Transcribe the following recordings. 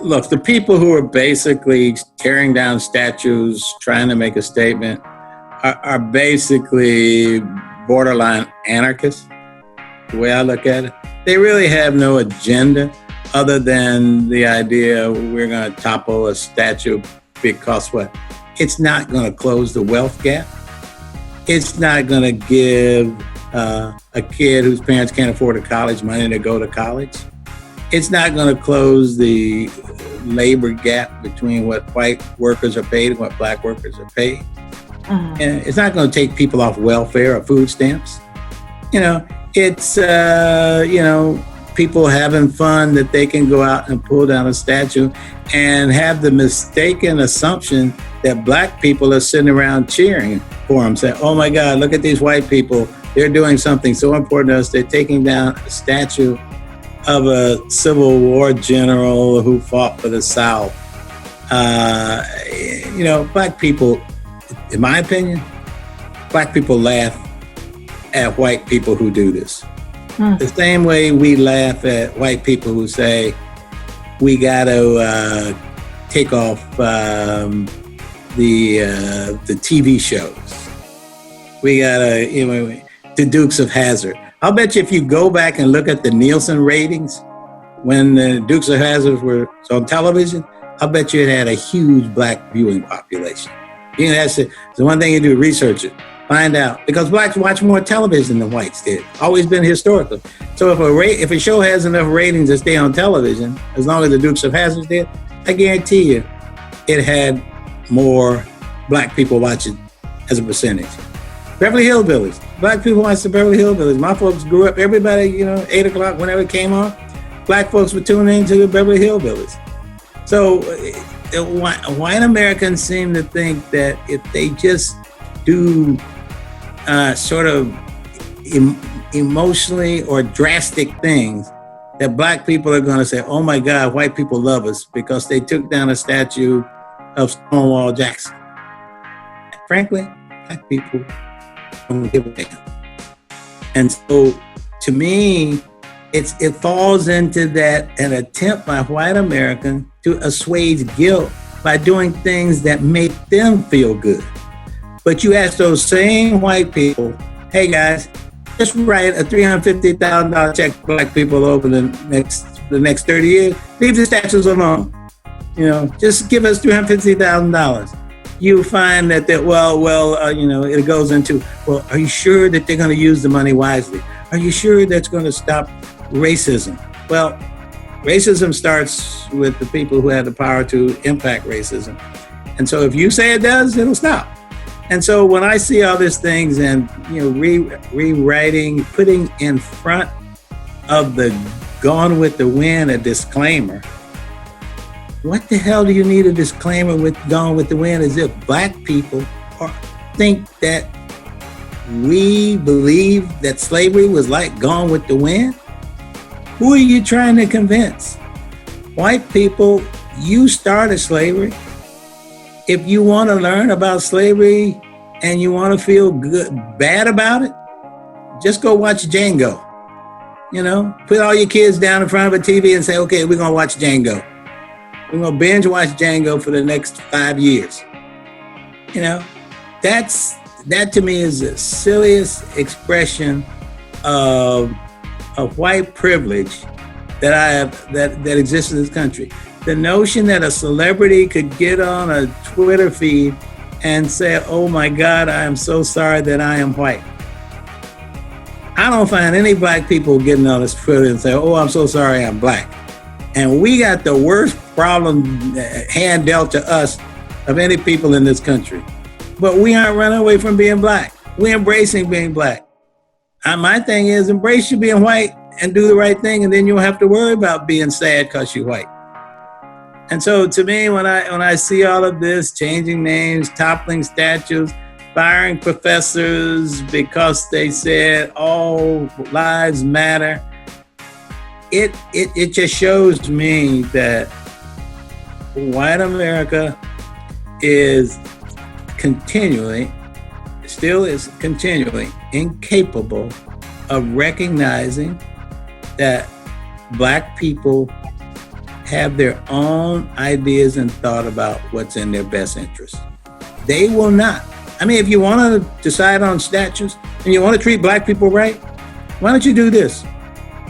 Look, the people who are basically tearing down statues, trying to make a statement, are basically borderline anarchists, the way I look at it. They really have no agenda other than the idea we're going to topple a statue because what? It's not going to close the wealth gap. It's not going to give a kid whose parents can't afford a college money to go to college. It's not going to close the labor gap between what white workers are paid and what black workers are paid. And it's not going to take people off welfare or food stamps. It's, people having fun that they can go out and pull down a statue and have the mistaken assumption that black people are sitting around cheering for them, saying, oh my God, look at these white people. They're doing something so important to us. They're taking down a statue of a Civil War general who fought for the South. Black people, in my opinion, black people laugh at white people who do this. The same way we laugh at white people who say, we got to take off the TV shows. We got to, the Dukes of Hazzard. I'll bet you if you go back and look at the Nielsen ratings, when the Dukes of Hazzard were on television, I'll bet you it had a huge black viewing population. That's the one thing you do, research it. Find out, because blacks watch more television than whites did. Always been historical. So if a show has enough ratings to stay on television, as long as the Dukes of Hazzard did, I guarantee you, it had more black people watching as a percentage. Beverly Hillbillies. Black people watch the Beverly Hillbillies. My folks grew up, everybody, 8 o'clock, whenever it came on, black folks would tune into the Beverly Hillbillies. So white Americans seem to think that if they just do sort of emotionally or drastic things, that black people are going to say, oh my God, white people love us because they took down a statue of Stonewall Jackson. Frankly, black people don't give a damn. And so to me, it falls into that an attempt by white Americans to assuage guilt by doing things that make them feel good. But you ask those same white people, hey guys, just write a $350,000 check for black people over the next 30 years. Leave the statues alone. Just give us $350,000. You find that it goes into, well, are you sure that they're going to use the money wisely? Are you sure that's going to stop racism? Well, racism starts with the people who have the power to impact racism. And so if you say it does, it'll stop. And so when I see all these things and, rewriting, putting in front of the Gone with the Wind a disclaimer, what the hell do you need a disclaimer with Gone with the Wind as if black people think that we believe that slavery was like Gone with the Wind? Who are you trying to convince? White people, you started slavery. If you want to learn about slavery and you want to feel bad about it, just go watch Django. Put all your kids down in front of a TV and say, okay, we're going to watch Django. We're going to binge watch Django for the next 5 years. That to me is the silliest expression of white privilege that exists in this country. The notion that a celebrity could get on a Twitter feed and say, oh my God, I am so sorry that I am white. I don't find any black people getting on this Twitter and say, oh, I'm so sorry I'm black. And we got the worst problem hand dealt to us of any people in this country. But we aren't running away from being black. We're embracing being black. My thing is embrace you being white and do the right thing, and then you don't have to worry about being sad because you're white. And so to me, when I see all of this, changing names, toppling statues, firing professors because they said all lives matter, it just shows me that white America is continually incapable of recognizing that black people have their own ideas and thought about what's in their best interest. They will not. I mean, if you want to decide on statues and you want to treat black people right, why don't you do this?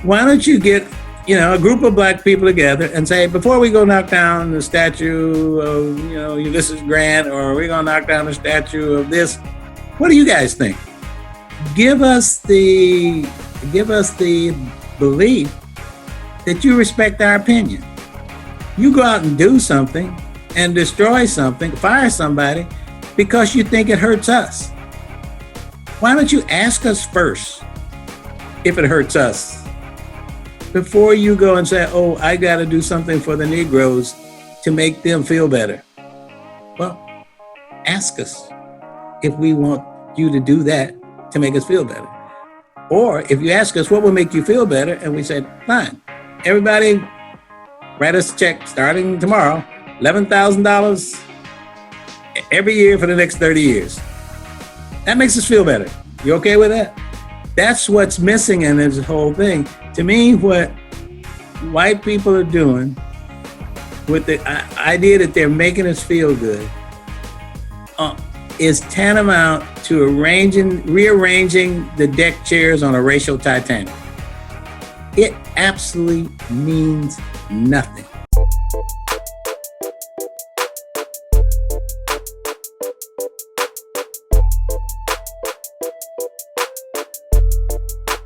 Why don't you get, a group of black people together and say, before we go knock down the statue of, Ulysses Grant, or we're going to knock down the statue of this, what do you guys think? Give us the belief that you respect our opinion. You go out and do something and destroy something, fire somebody, because you think it hurts us. Why don't you ask us first if it hurts us before you go and say, oh, I got to do something for the Negroes to make them feel better? Well, ask us if we want you to do that to make us feel better. Or if you ask us what will make you feel better, and we said, fine, everybody write us a check starting tomorrow, $11,000 every year for the next 30 years. That makes us feel better. You okay with that? That's what's missing in this whole thing. To me, what white people are doing with the idea that they're making us feel good is tantamount to rearranging the deck chairs on a racial Titanic. It absolutely means nothing.